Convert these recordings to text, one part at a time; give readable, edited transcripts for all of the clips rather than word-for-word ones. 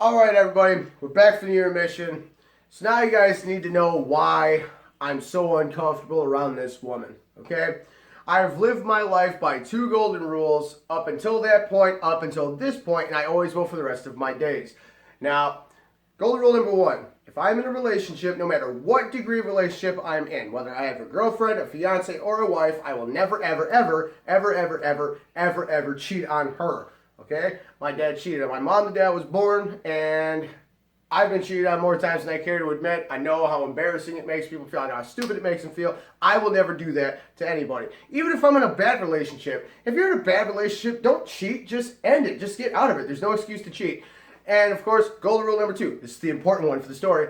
Alright everybody, we're back from the intermission. So now you guys need to know why I'm so uncomfortable around this woman, okay? I've lived my life by 2 golden rules up until that point, up until this point, and I always will for the rest of my days. Now, golden rule number 1, if I'm in a relationship, no matter what degree of relationship I'm in, whether I have a girlfriend, a fiance, or a wife, I will never, ever cheat on her. Okay? My dad cheated on my mom the day I was born, and I've been cheated on more times than I care to admit. I know how embarrassing it makes people feel. I know how stupid it makes them feel. I will never do that to anybody. Even if I'm in a bad relationship. If you're in a bad relationship, don't cheat. Just end it. Just get out of it. There's no excuse to cheat. And, of course, golden rule number 2. This is the important one for the story.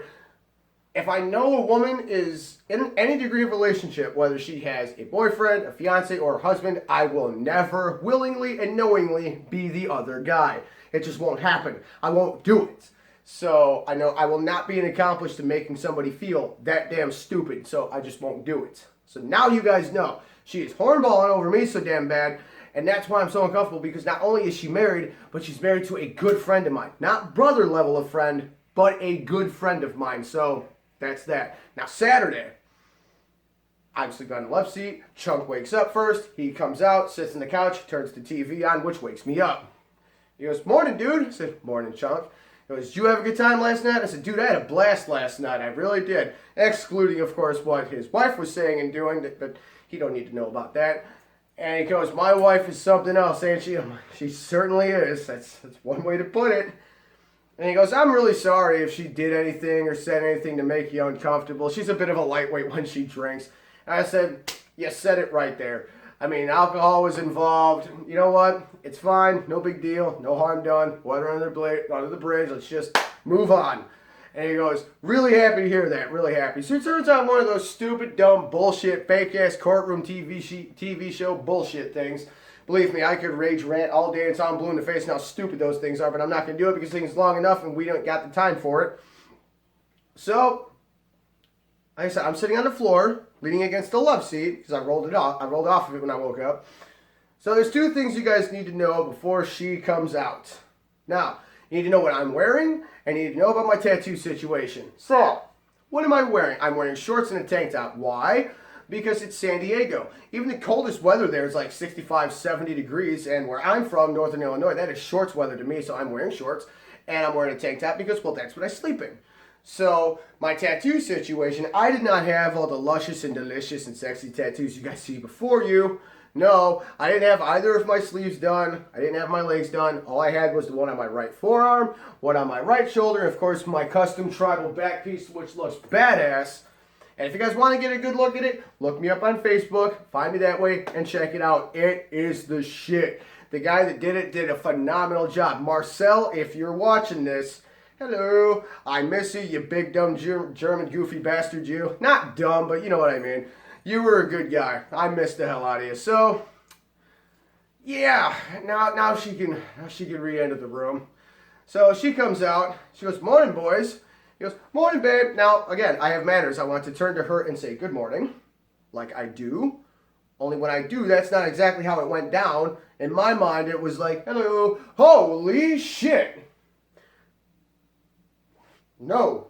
If I know a woman is in any degree of relationship, whether she has a boyfriend, a fiance, or a husband, I will never willingly and knowingly be the other guy. It just won't happen. I won't do it. So I know I will not be an accomplice to making somebody feel that damn stupid. So I just won't do it. So now you guys know. She is hornballing over me so damn bad. And that's why I'm so uncomfortable, because not only is she married, but she's married to a good friend of mine. Not brother level of friend, but a good friend of mine. So that's that. Now, Saturday, I'm sleeping on the left seat. Chunk wakes up first. He comes out, sits on the couch, turns the TV on, which wakes me up. He goes, "Morning, dude." I said, "Morning, Chunk." He goes, "Did you have a good time last night?" I said, "Dude, I had a blast last night. I really did." Excluding, of course, what his wife was saying and doing, but he don't need to know about that. And he goes, "My wife is something else, ain't she?" I'm like, "She certainly is." That's one way to put it. And he goes, "I'm really sorry if she did anything or said anything to make you uncomfortable. She's a bit of a lightweight when she drinks." And I said, "You said it right there. I mean, alcohol was involved. You know what? It's fine. No big deal. No harm done. Water under the bridge. Let's just move on." And he goes, "Really happy to hear that. Really happy." So it turns out one of those stupid, dumb, bullshit, fake-ass courtroom TV show bullshit things. Believe me, I could rage rant all day until I'm blue in the face and how stupid those things are, but I'm not going to do it because things long enough and we don't got the time for it. So, like I said, I'm sitting on the floor, leaning against the love seat, because I rolled off of it when I woke up. So there's 2 things you guys need to know before she comes out. Now, you need to know what I'm wearing, and you need to know about my tattoo situation. So, what am I wearing? I'm wearing shorts and a tank top. Why? Because it's San Diego. Even the coldest weather there is like 65, 70 degrees, and where I'm from, Northern Illinois, that is shorts weather to me, so I'm wearing shorts, and I'm wearing a tank top because, well, that's what I sleep in. So, my tattoo situation, I did not have all the luscious and delicious and sexy tattoos you guys see before you. No, I didn't have either of my sleeves done. I didn't have my legs done. All I had was the one on my right forearm, one on my right shoulder, and of course my custom tribal back piece, which looks badass. And if you guys want to get a good look at it, look me up on Facebook, find me that way, and check it out. It is the shit. The guy that did it did a phenomenal job. Marcel, if you're watching this, hello. I miss you, you big dumb German goofy bastard you. Not dumb, but you know what I mean. You were a good guy. I missed the hell out of you. So, yeah, now she can re-enter the room. So she comes out. She goes, "Morning, boys." He goes, "Morning, babe." Now, again, I have manners. I want to turn to her and say good morning, like I do. Only when I do, that's not exactly how it went down. In my mind, it was like, "Hello, holy shit." No.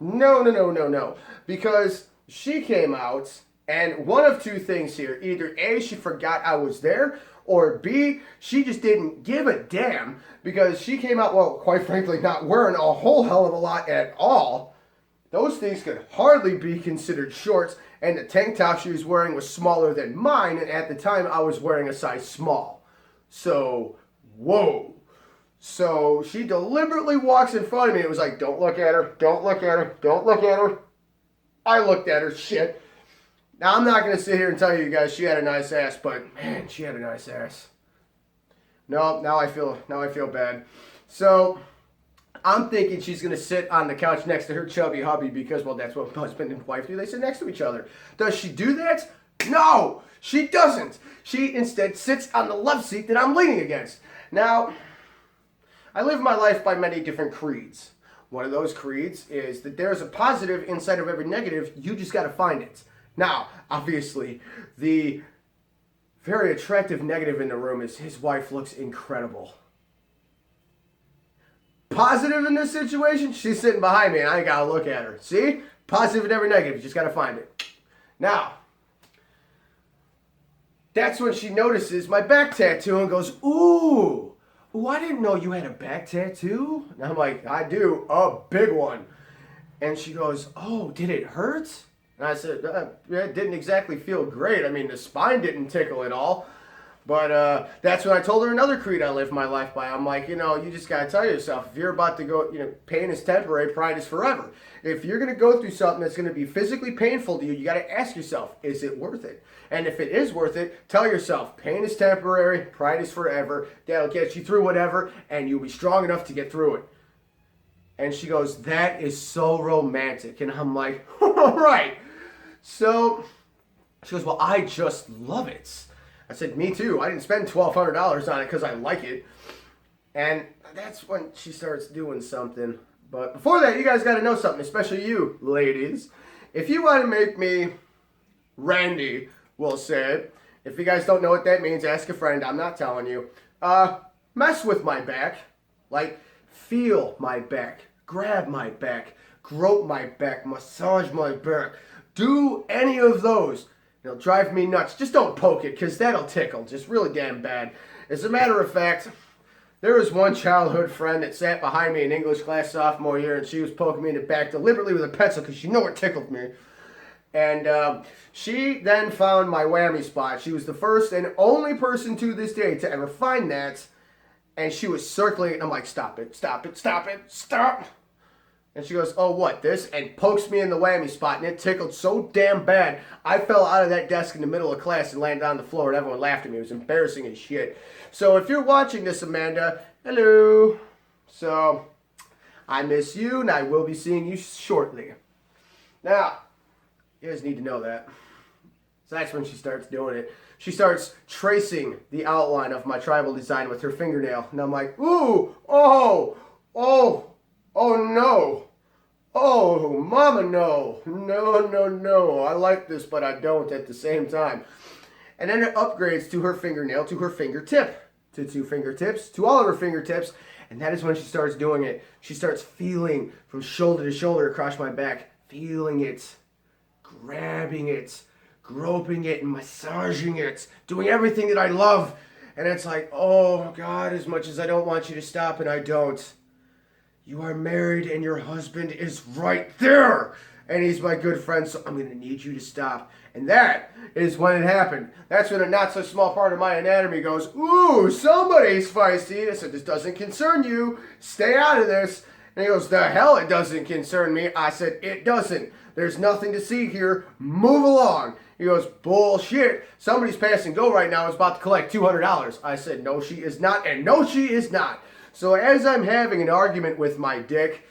Because she came out, and one of 2 things here. Either A, she forgot I was there, or B, she just didn't give a damn, because she came out, well, quite frankly, not wearing a whole hell of a lot at all. Those things could hardly be considered shorts, and the tank top she was wearing was smaller than mine, and at the time I was wearing a size small. So, whoa. So she deliberately walks in front of me. It was like, don't look at her, don't look at her, don't look at her. I looked at her, shit. Now, I'm not going to sit here and tell you guys she had a nice ass, but man, she had a nice ass. No, now I feel bad. So I'm thinking she's going to sit on the couch next to her chubby hubby because, well, that's what husband and wife do. They sit next to each other. Does she do that? No, she doesn't. She instead sits on the love seat that I'm leaning against. Now, I live my life by many different creeds. One of those creeds is that there's a positive inside of every negative. You just got to find it. Now, obviously, the very attractive negative in the room is his wife looks incredible. Positive in this situation, she's sitting behind me and I ain't got to look at her. See? Positive in every negative. You just got to find it. Now, that's when she notices my back tattoo and goes, ooh, I didn't know you had a back tattoo. And I'm like, I do, a big one. And she goes, oh, did it hurt? And I said, it didn't exactly feel great. I mean, the spine didn't tickle at all. But that's when I told her another creed I live my life by. I'm like, you just got to tell yourself, if you're about to go, pain is temporary, pride is forever. If you're going to go through something that's going to be physically painful to you, you got to ask yourself, is it worth it? And if it is worth it, tell yourself, pain is temporary, pride is forever. That'll get you through whatever, and you'll be strong enough to get through it. And she goes, that is so romantic. And I'm like, all right. So she goes, well, I just love it. I said, me too. I didn't spend $1,200 on it because I like it. And that's when she starts doing something. But before that, you guys got to know something, especially you, ladies. If you want to make me Randy, we'll say it. If you guys don't know what that means, ask a friend. I'm not telling you. Mess with my back. Like, feel my back. Grab my back. Grope my back. Massage my back. Do any of those. It'll drive me nuts. Just don't poke it, because that'll tickle. Just really damn bad. As a matter of fact, there was one childhood friend that sat behind me in English class sophomore year, and she was poking me in the back deliberately with a pencil, because she knew it tickled me. And she then found my whammy spot. She was the first and only person to this day to ever find that. And she was circling it, and I'm like, stop it, stop it, stop it, stop. And she goes, oh, what, this? And pokes me in the whammy spot, and it tickled so damn bad, I fell out of that desk in the middle of class and landed on the floor, and everyone laughed at me. It was embarrassing as shit. So if you're watching this, Amanda, hello. So I miss you, and I will be seeing you shortly. Now, you guys need to know that. So that's when she starts doing it. She starts tracing the outline of my tribal design with her fingernail. And I'm like, ooh, oh, no. Oh, mama, no. No. I like this, but I don't at the same time. And then it upgrades to her fingernail, to her fingertip, to two fingertips, to all of her fingertips. And that is when she starts doing it. She starts feeling from shoulder to shoulder across my back, feeling it, grabbing it, groping it, and massaging it, doing everything that I love. And it's like, oh, God, as much as I don't want you to stop, and I don't. You are married and your husband is right there. And he's my good friend, so I'm going to need you to stop. And that is when it happened. That's when a not so small part of my anatomy goes, ooh, somebody's feisty. I said, this doesn't concern you. Stay out of this. And he goes, the hell it doesn't concern me. I said, it doesn't. There's nothing to see here. Move along. He goes, bullshit. Somebody's passing go right now is about to collect $200. I said, no, she is not. And no, she is not. So as I'm having an argument with my dick,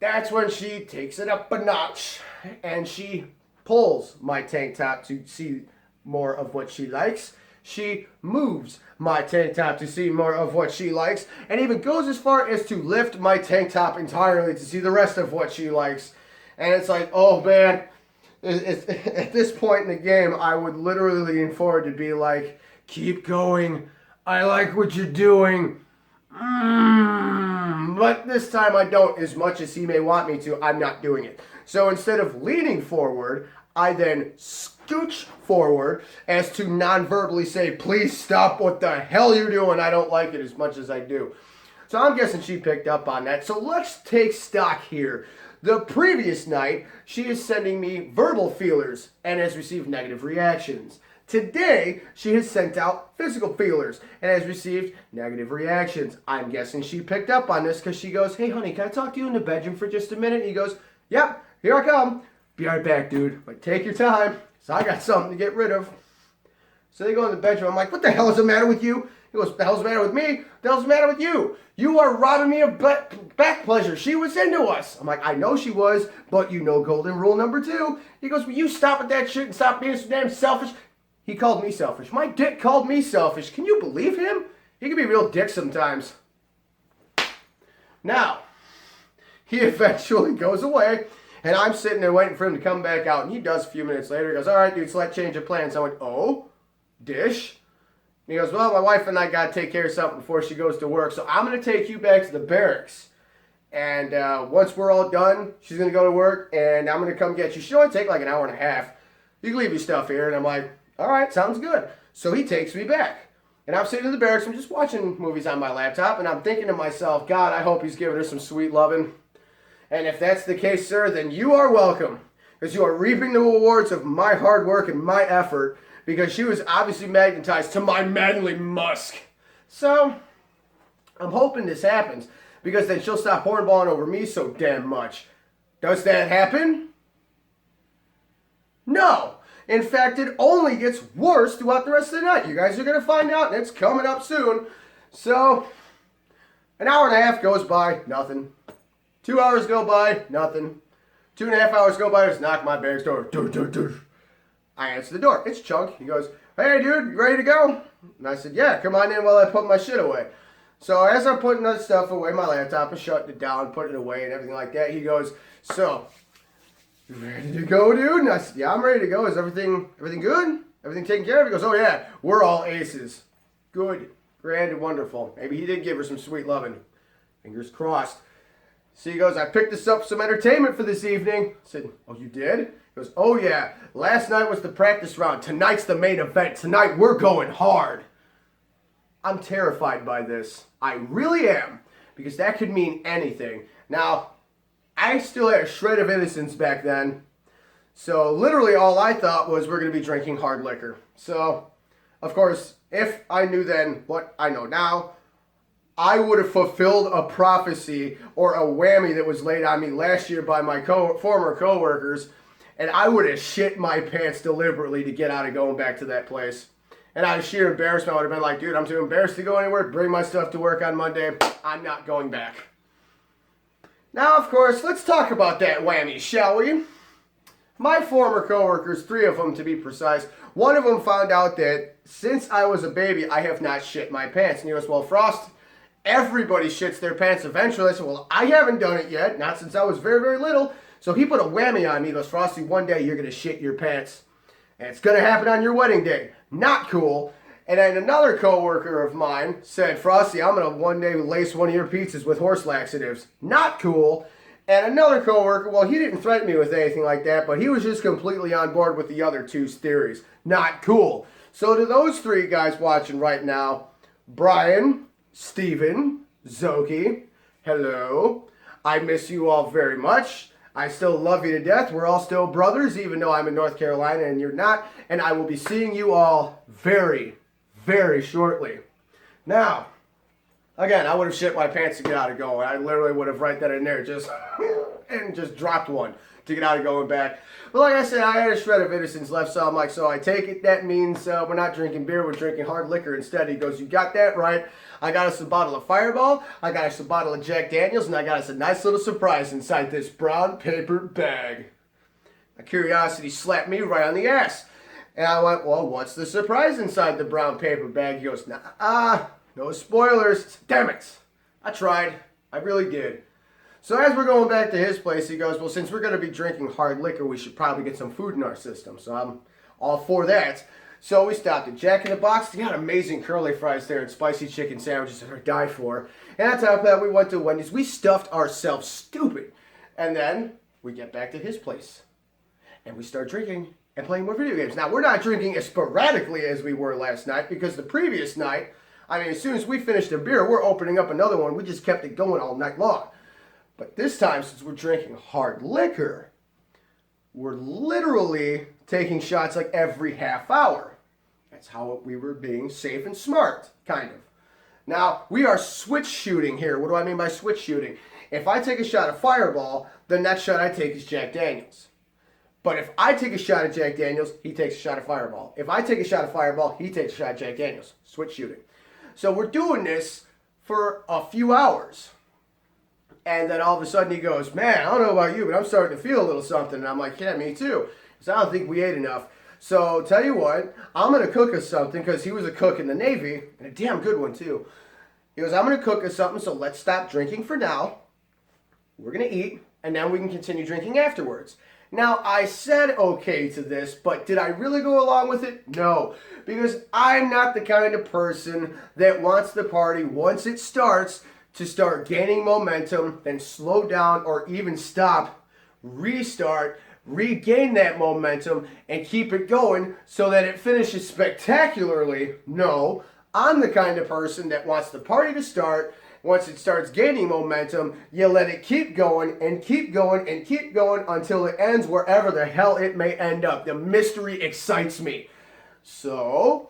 that's when she takes it up a notch and she pulls my tank top to see more of what she likes. She moves my tank top to see more of what she likes, and even goes as far as to lift my tank top entirely to see the rest of what she likes. And it's like, oh man, at this point in the game, I would literally lean forward to be like, keep going. I like what you're doing. But this time I don't. As much as he may want me to, I'm not doing it. So instead of leaning forward, I then scooch forward as to non-verbally say, please stop what the hell you're doing. I don't like it as much as I do. So I'm guessing she picked up on that. So let's take stock here. The previous night, she is sending me verbal feelers and has received negative reactions. Today, she has sent out physical feelers and has received negative reactions. I'm guessing she picked up on this because she goes, hey, honey, can I talk to you in the bedroom for just a minute? And he goes, yep, here I come. Be right back, dude. Like, take your time. So I got something to get rid of. So they go in the bedroom. I'm like, what the hell is the matter with you? He goes, what the hell's the matter with me? What the hell's the matter with you? You are robbing me of back pleasure. She was into us. I'm like, I know she was, but you know golden rule number 2. He goes, will you stop with that shit and stop being so damn selfish? He called me selfish. My dick called me selfish. Can you believe him? He can be a real dick sometimes. Now, he eventually goes away, and I'm sitting there waiting for him to come back out, and he does a few minutes later. He goes, all right, dude, select change of plans. I went, oh, dish. And he goes, well, my wife and I got to take care of something before she goes to work, so I'm going to take you back to the barracks. And once we're all done, she's going to go to work, and I'm going to come get you. She'll only take like an hour and a half. You can leave your stuff here. And I'm like, all right, sounds good. So he takes me back. And I'm sitting in the barracks. I'm just watching movies on my laptop, and I'm thinking to myself, God, I hope he's giving her some sweet loving. And if that's the case, sir, then you are welcome, because you are reaping the rewards of my hard work and my effort, because she was obviously magnetized to my manly musk. So I'm hoping this happens, because then she'll stop hornballing over me so damn much. Does that happen? No. In fact, it only gets worse throughout the rest of the night. You guys are going to find out, and it's coming up soon. So, an hour and a half goes by, nothing. 2 hours go by, nothing. 2.5 hours go by, just knock my barracks door. I answer the door. It's Chunk. He goes, hey, dude, you ready to go? And I said, yeah, come on in while I put my shit away. So, as I'm putting that stuff away, my laptop is shutting it down, putting it away and everything like that, he goes, so, you ready to go, dude? And I said, yeah, I'm ready to go. Is everything good? Everything taken care of? He goes, oh, yeah, we're all aces. Good, grand, and wonderful. Maybe he did give her some sweet loving. Fingers crossed. So he goes, I picked us up some entertainment for this evening. I said, oh, you did? He goes, oh, yeah. Last night was the practice round. Tonight's the main event. Tonight we're going hard. I'm terrified by this. I really am. Because that could mean anything. Now, I still had a shred of innocence back then. So literally all I thought was we're going to be drinking hard liquor. So, of course, if I knew then what I know now, I would have fulfilled a prophecy or a whammy that was laid on me last year by my former coworkers, and I would have shit my pants deliberately to get out of going back to that place. And out of sheer embarrassment, I would have been like, dude, I'm too embarrassed to go anywhere. Bring my stuff to work on Monday. I'm not going back. Now, of course, let's talk about that whammy, shall we? My former coworkers, 3 of them to be precise, one of them found out that since I was a baby, I have not shit my pants. And he goes, well, Frost, everybody shits their pants eventually. I said, well, I haven't done it yet, not since I was very, very little. So he put a whammy on me. He goes, Frosty, one day you're going to shit your pants. And it's going to happen on your wedding day. Not cool. And then another coworker of mine said, Frosty, I'm going to one day lace one of your pizzas with horse laxatives. Not cool. And another coworker, well, he didn't threaten me with anything like that, but he was just completely on board with the other 2's theories. Not cool. So to those 3 guys watching right now, Brian, Steven, Zoki, hello. I miss you all very much. I still love you to death. We're all still brothers, even though I'm in North Carolina and you're not. And I will be seeing you all very, very shortly. Now, again, I would have shit my pants to get out of going. I literally would have right then and there just dropped one to get out of going back. But like I said, I had a shred of innocence left, so I'm like, so I take it that means we're not drinking beer, we're drinking hard liquor instead. He goes, you got that right. I got us a bottle of Fireball, I got us a bottle of Jack Daniels, and I got us a nice little surprise inside this brown paper bag. My curiosity slapped me right on the ass. And I went, well, what's the surprise inside the brown paper bag? He goes, no spoilers. Damn it. I tried. I really did. So as we're going back to his place, he goes, well, since we're going to be drinking hard liquor, we should probably get some food in our system. So I'm all for that. So we stopped at Jack in the Box. They got amazing curly fries there and spicy chicken sandwiches that I die for. And on top of that, we went to Wendy's. We stuffed ourselves stupid. And then we get back to his place. And we start drinking and playing more video games. Now, we're not drinking as sporadically as we were last night because the previous night, I mean, as soon as we finished a beer, we're opening up another one. We just kept it going all night long. But this time, since we're drinking hard liquor, we're literally taking shots like every half hour. That's how we were being safe and smart, kind of. Now, we are switch shooting here. What do I mean by switch shooting? If I take a shot of Fireball, the next shot I take is Jack Daniels. But if I take a shot of Jack Daniels, he takes a shot of Fireball. If I take a shot of Fireball, he takes a shot of Jack Daniels. Switch shooting. So we're doing this for a few hours. And then all of a sudden he goes, man, I don't know about you, but I'm starting to feel a little something. And I'm like, yeah, me too. Because I don't think we ate enough. So tell you what, I'm going to cook us something, because he was a cook in the Navy, and a damn good one too. He goes, I'm going to cook us something, so let's stop drinking for now. We're going to eat, and then we can continue drinking afterwards. Now, I said okay to this, but did I really go along with it? No, because I'm not the kind of person that wants the party, once it starts, to start gaining momentum, then slow down or even stop, restart, regain that momentum, and keep it going so that it finishes spectacularly. No, I'm the kind of person that wants the party to start. Once it starts gaining momentum, you let it keep going and keep going and keep going until it ends wherever the hell it may end up. The mystery excites me. So,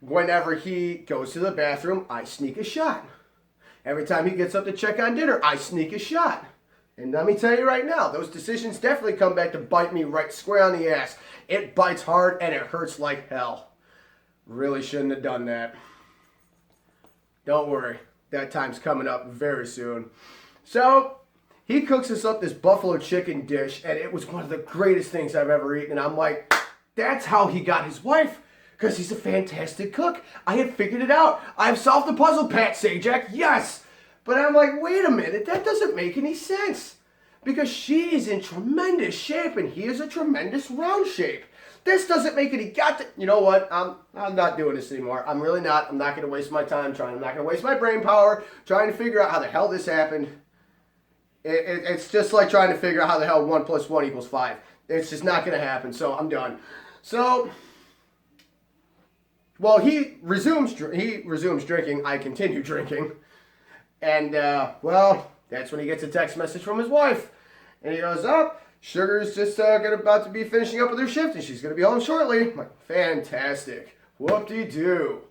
whenever he goes to the bathroom, I sneak a shot. Every time he gets up to check on dinner, I sneak a shot. And let me tell you right now, those decisions definitely come back to bite me right square on the ass. It bites hard and it hurts like hell. Really shouldn't have done that. Don't worry. That time's coming up very soon. So, he cooks us up this buffalo chicken dish, and it was one of the greatest things I've ever eaten. And I'm like, that's how he got his wife, because he's a fantastic cook. I had figured it out. I've solved the puzzle, Pat Sajak. Yes! But I'm like, wait a minute, that doesn't make any sense. Because she is in tremendous shape, and he is a tremendous round shape. This doesn't make any you know what? I'm not doing this anymore. I'm really not. I'm not going to waste my time trying. I'm not going to waste my brain power trying to figure out how the hell this happened. It's just like trying to figure out how the hell 1 + 1 = 5. It's just not going to happen. So I'm done. So, well, he resumes drinking. I continue drinking. And, well, that's when he gets a text message from his wife. And he goes, up. Sugar's just about to be finishing up with her shift, and she's going to be home shortly. I'm like, fantastic. Whoop-de-doo.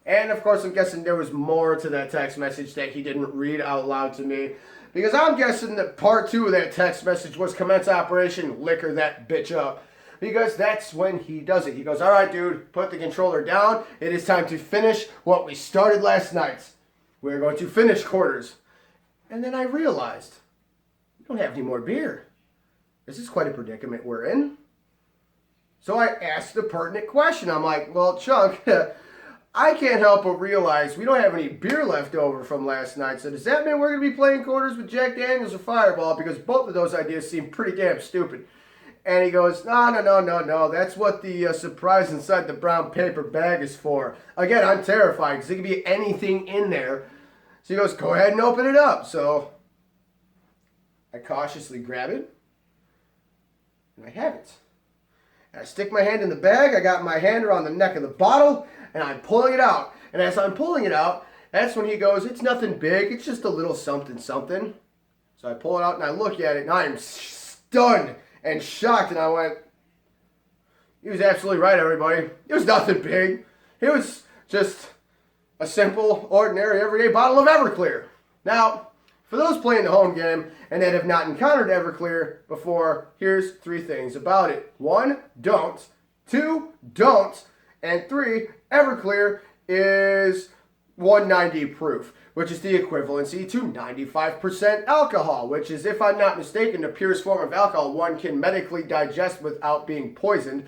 And, of course, I'm guessing there was more to that text message that he didn't read out loud to me. Because I'm guessing that part 2 of that text message was commence operation, liquor that bitch up. Because that's when he does it. He goes, all right, dude, put the controller down. It is time to finish what we started last night. We're going to finish quarters. And then I realized, we don't have any more beer. This is quite a predicament we're in. So I asked the pertinent question. I'm like, well, Chuck, I can't help but realize we don't have any beer left over from last night. So does that mean we're going to be playing quarters with Jack Daniels or Fireball? Because both of those ideas seem pretty damn stupid. And he goes, no. That's what the surprise inside the brown paper bag is for. Again, I'm terrified because there could be anything in there. So he goes, go ahead and open it up. So I cautiously grab it. And I have it. And I stick my hand in the bag. I got my hand around the neck of the bottle. And I'm pulling it out. And as I'm pulling it out, that's when he goes, it's nothing big. It's just a little something. So I pull it out and I look at it. And I am stunned and shocked. And I went, he was absolutely right, everybody. It was nothing big. It was just a simple, ordinary, everyday bottle of Everclear. Now, for those playing the home game and that have not encountered Everclear before, here's 3 things about it. 1, don't. 2, don't. And 3, Everclear is 190 proof, which is the equivalency to 95% alcohol, which is, if I'm not mistaken, the purest form of alcohol one can medically digest without being poisoned.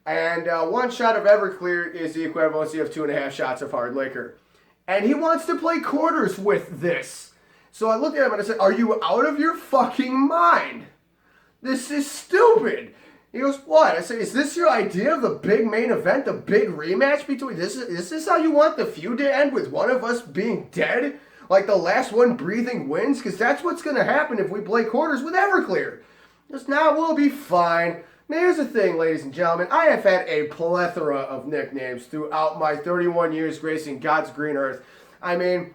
And 1 shot of Everclear is the equivalency of 2.5 shots of hard liquor. And he wants to play quarters with this. So I looked at him and I said, are you out of your fucking mind? This is stupid. He goes, what? I said, is this your idea of the big main event, the big rematch between, is this how you want the feud to end, with one of us being dead? Like the last one breathing wins? Because that's what's going to happen if we play quarters with Everclear. Just now, we'll be fine. Now, here's the thing, ladies and gentlemen. I have had a plethora of nicknames throughout my 31 years gracing God's green earth. I mean,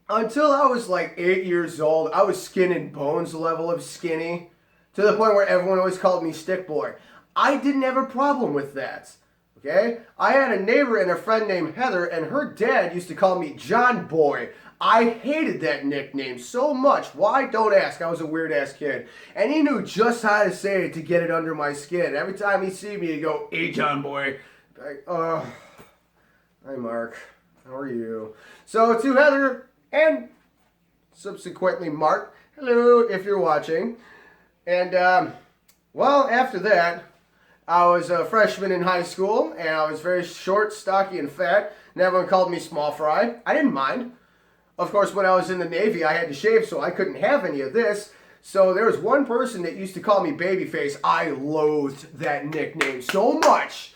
until I was like 8 years old, I was skin and bones level of skinny, to the point where everyone always called me Stick Boy. I didn't have a problem with that. Okay? I had a neighbor and a friend named Heather, and her dad used to call me John Boy. I hated that nickname so much. Why? Don't ask. I was a weird-ass kid. And he knew just how to say it to get it under my skin. Every time he'd see me, he'd go, "Hey, John Boy." Like, oh, hi, Mark. How are you? So, to Heather and subsequently Mark, hello, if you're watching. And, well, after that, I was a freshman in high school, and I was very short, stocky, and fat, and everyone called me Small Fry. I didn't mind. Of course, when I was in the Navy, I had to shave, so I couldn't have any of this. So there was one person that used to call me Babyface. I loathed that nickname so much.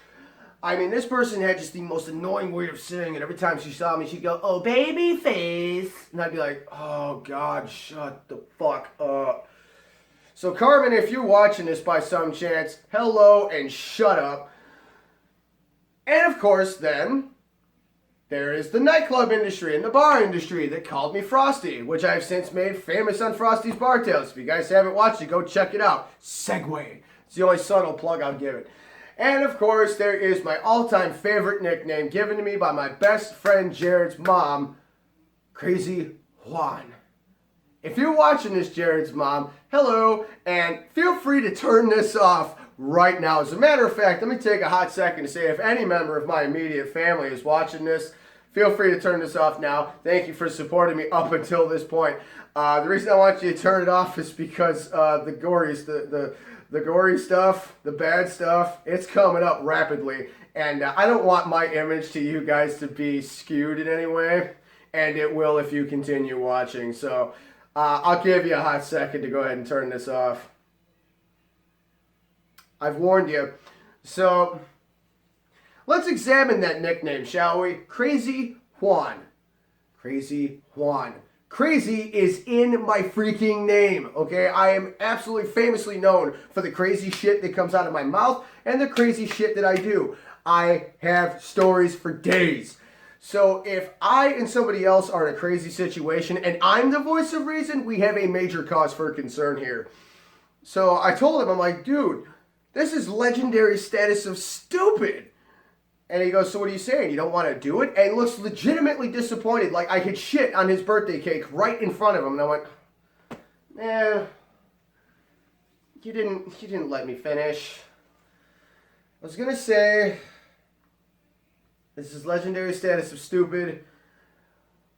I mean, this person had just the most annoying way of saying it. Every time she saw me, she'd go, "Oh, Babyface." And I'd be like, "Oh, God, shut the fuck up." So, Carmen, if you're watching this by some chance, hello and shut up. And, of course, then there is the nightclub industry and the bar industry that called me Frosty, which I've since made famous on Frosty's Bar Tales. If you guys haven't watched it, go check it out. Segway. It's the only subtle plug I'll give it. And, of course, there is my all-time favorite nickname given to me by my best friend Jared's mom, Crazy Juan. If you're watching this, Jared's mom, hello, and feel free to turn this off right now. As a matter of fact, let me take a hot second to say if any member of my immediate family is watching this, feel free to turn this off now. Thank you for supporting me up until this point. The reason I want you to turn it off is because the gory stuff, the bad stuff, it's coming up rapidly. And I don't want my image to you guys to be skewed in any way. And it will if you continue watching. So I'll give you a hot second to go ahead and turn this off. I've warned you. So let's examine that nickname, shall we? Crazy Juan. Crazy Juan. Crazy is in my freaking name, okay? I am absolutely famously known for the crazy shit that comes out of my mouth and the crazy shit that I do. I have stories for days. So if I and somebody else are in a crazy situation and I'm the voice of reason, we have a major cause for concern here. So I told him, I'm like, dude, this is legendary status of stupid. And he goes, so what are you saying? You don't want to do it? And looks legitimately disappointed, like I could shit on his birthday cake right in front of him. And I went, you didn't let me finish. I was going to say, this is legendary status of stupid.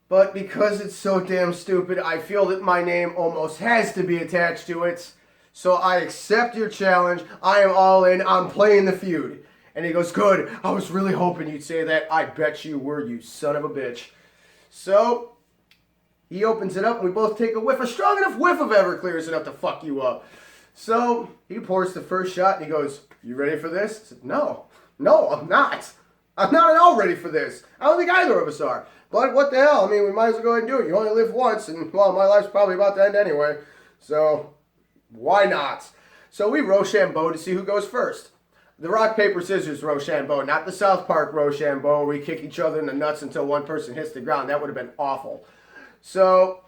But because it's so damn stupid, I feel that my name almost has to be attached to it. So I accept your challenge. I am all in. I'm playing the feud. And he goes, good. I was really hoping you'd say that. I bet you were, you son of a bitch. So he opens it up and we both take a whiff. A strong enough whiff of Everclear is enough to fuck you up. So he pours the first shot and he goes, you ready for this? I said, no, I'm not. I'm not at all ready for this. I don't think either of us are. But what the hell? I mean, we might as well go ahead and do it. You only live once, and, well, my life's probably about to end anyway. So why not? So we Rochambeau to see who goes first. The rock, paper, scissors Rochambeau, not the South Park Rochambeau where we kick each other in the nuts until one person hits the ground. That would have been awful. So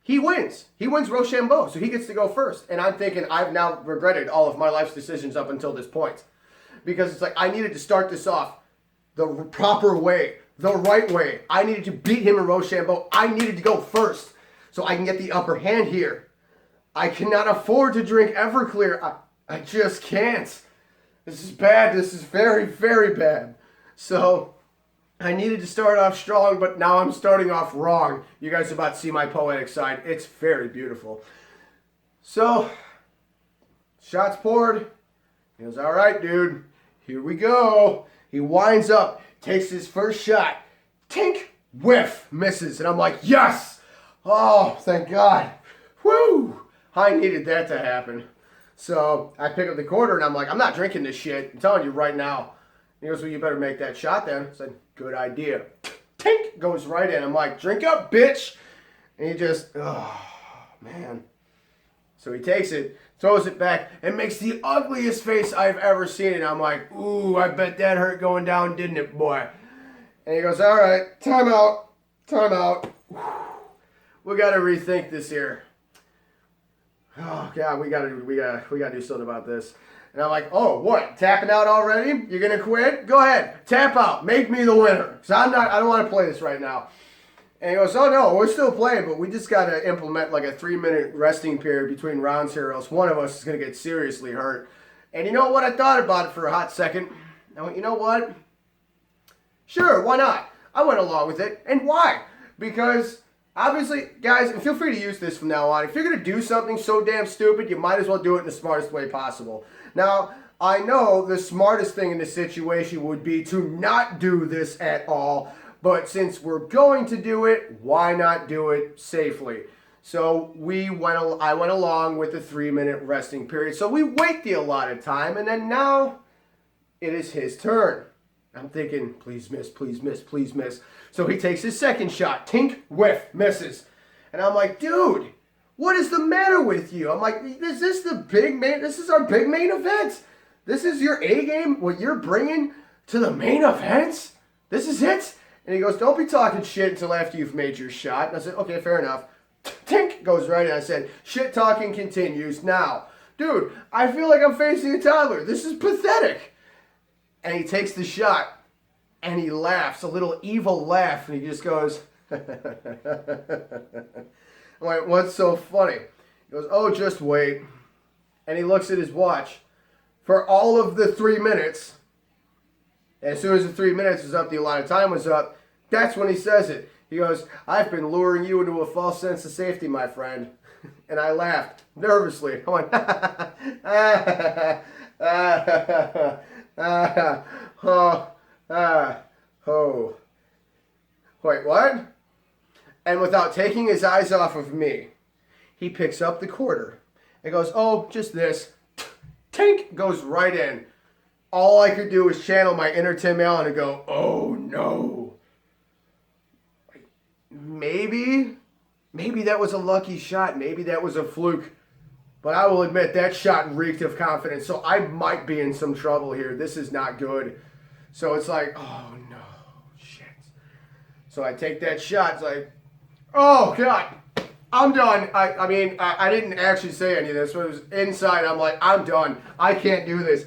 he wins. He wins Rochambeau, so he gets to go first. And I'm thinking I've now regretted all of my life's decisions up until this point. Because it's like I needed to start this off the proper way, the right way. I needed to beat him in Rochambeau. I needed to go first so I can get the upper hand here. I cannot afford to drink Everclear. I just can't. This is bad. This is very, very bad. So I needed to start off strong, but now I'm starting off wrong. You guys are about to see my poetic side. It's very beautiful. So, shots poured. He goes, all right, dude, here we go. He winds up, takes his first shot. Tink, whiff, misses. And I'm like, yes. Oh, thank God. Woo. I needed that to happen. So I pick up the quarter and I'm like, I'm not drinking this shit. I'm telling you right now. He goes, well, you better make that shot then. I said, good idea. Tink, goes right in. I'm like, drink up, bitch. And he just, oh, man. So he takes it, throws it back, and makes the ugliest face I've ever seen. And I'm like, ooh, I bet that hurt going down, didn't it, boy? And he goes, all right, time out. We got to rethink this here. Oh God, we gotta do something about this. And I'm like, oh, what? Tapping out already? You're going to quit? Go ahead. Tap out. Make me the winner. Because I don't want to play this right now. And he goes, oh, no, we're still playing, but we just got to implement like a 3-minute resting period between rounds here, or else one of us is going to get seriously hurt. And you know what? I thought about it for a hot second. I went, you know what? Sure, why not? I went along with it. And why? Because obviously, guys, and feel free to use this from now on. If you're going to do something so damn stupid, you might as well do it in the smartest way possible. Now, I know the smartest thing in this situation would be to not do this at all. But since we're going to do it, why not do it safely? So I went along with the 3-minute resting period. So we wait the allotted time, and then now it is his turn. I'm thinking, please miss, please miss, please miss. So he takes his second shot. Tink, whiff, misses. And I'm like, dude, what is the matter with you? I'm like, is this the big main? This is our big main event. This is your A game, what you're bringing to the main event? This is it? And he goes, don't be talking shit until after you've made your shot. And I said, okay, fair enough. Tink goes right in. I said, shit talking continues now. Dude, I feel like I'm facing a toddler. This is pathetic. And he takes the shot, and he laughs, a little evil laugh, and he just goes, I'm like, what's so funny? He goes, oh, just wait. And he looks at his watch. For all of the 3 minutes, as soon as the 3 minutes was up, the allotted time was up, that's when he says it. He goes, I've been luring you into a false sense of safety, my friend. And I laughed nervously. I went, Wait, what? And without taking his eyes off of me, he picks up the quarter and goes, oh, just this. Tink goes right in. All I could do was channel my inner Tim Allen and go, oh no. Maybe that was a lucky shot. Maybe that was a fluke. But I will admit that shot reeked of confidence. So I might be in some trouble here. This is not good. So it's like, oh no, shit. So I take that shot. It's like, oh God, I'm done. I mean, I didn't actually say any of this, but it was inside. I'm like, I'm done. I can't do this.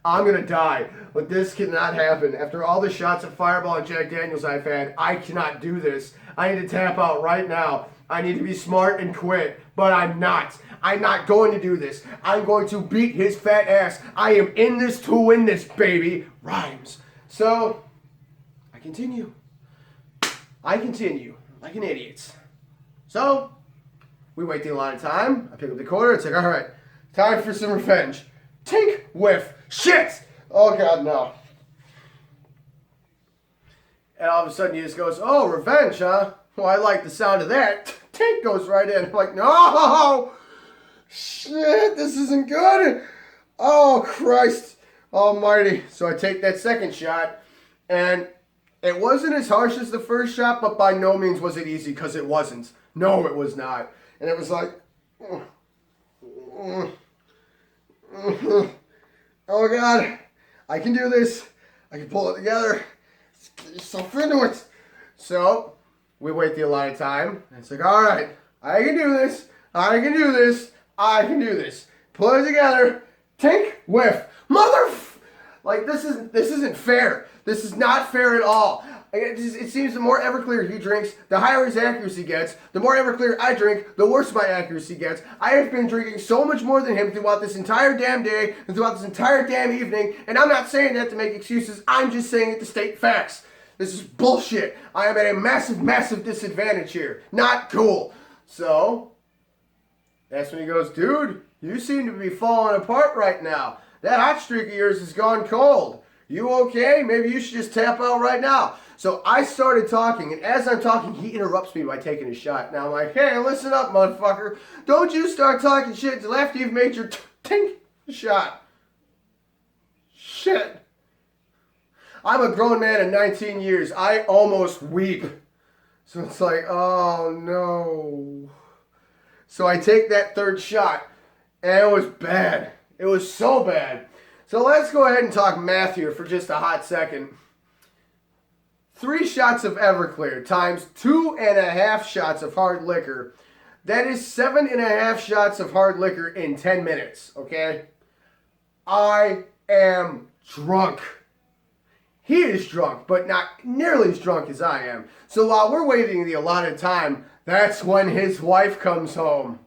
I'm going to die. But this cannot happen. After all the shots of Fireball and Jack Daniels I've had, I cannot do this. I need to tap out right now. I need to be smart and quit. But I'm not. I'm not going to do this. I'm going to beat his fat ass. I am in this to win this, baby. Rhymes. So, I continue like an idiot. So, we wait the allotted time. I pick up the quarter. It's like, all right, time for some revenge. Tink, whiff, shit! Oh God, no. And all of a sudden he just goes, oh, revenge, huh? Well, I like the sound of that. Tink goes right in. I'm like, no! Shit, this isn't good. Oh, Christ almighty. So I take that second shot, and it wasn't as harsh as the first shot, but by no means was it easy, because it wasn't. No, it was not. And it was like, oh God, I can do this. I can pull it together. Get yourself into it. So we wait the allotted time. And it's like, all right, I can do this. I can do this. I can do this. Pull it together. Tink, whiff. Like, this isn't fair. This is not fair at all. It seems the more Everclear he drinks, the higher his accuracy gets. The more Everclear I drink, the worse my accuracy gets. I have been drinking so much more than him throughout this entire damn day and throughout this entire damn evening, and I'm not saying that to make excuses. I'm just saying it to state facts. This is bullshit. I am at a massive, massive disadvantage here. Not cool. So, that's when he goes, dude, you seem to be falling apart right now. That hot streak of yours has gone cold. You okay? Maybe you should just tap out right now. So I started talking, and as I'm talking, he interrupts me by taking a shot. Now I'm like, hey, listen up, motherfucker. Don't you start talking shit until after you've made your tink shot. Shit. I'm a grown man of 19 years. I almost weep. So it's like, oh no. So I take that third shot, and it was bad. It was so bad. So let's go ahead and talk math here for just a hot second. 3 shots of Everclear times 2.5 shots of hard liquor. That is 7.5 shots of hard liquor in 10 minutes, okay? I am drunk. He is drunk, but not nearly as drunk as I am. So while we're waiting the allotted time, that's when his wife comes home.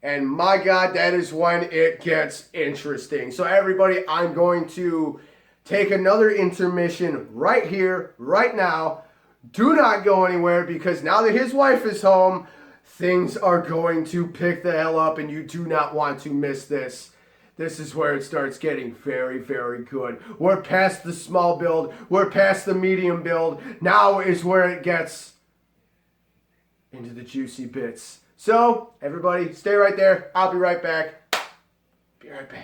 And my God, that is when it gets interesting. So everybody, I'm going to take another intermission right here, right now. Do not go anywhere, because now that his wife is home, things are going to pick the hell up, and you do not want to miss this. This is where it starts getting very, very good. We're past the small build. We're past the medium build. Now is where it gets into the juicy bits. So, everybody, stay right there. I'll be right back. Be right back.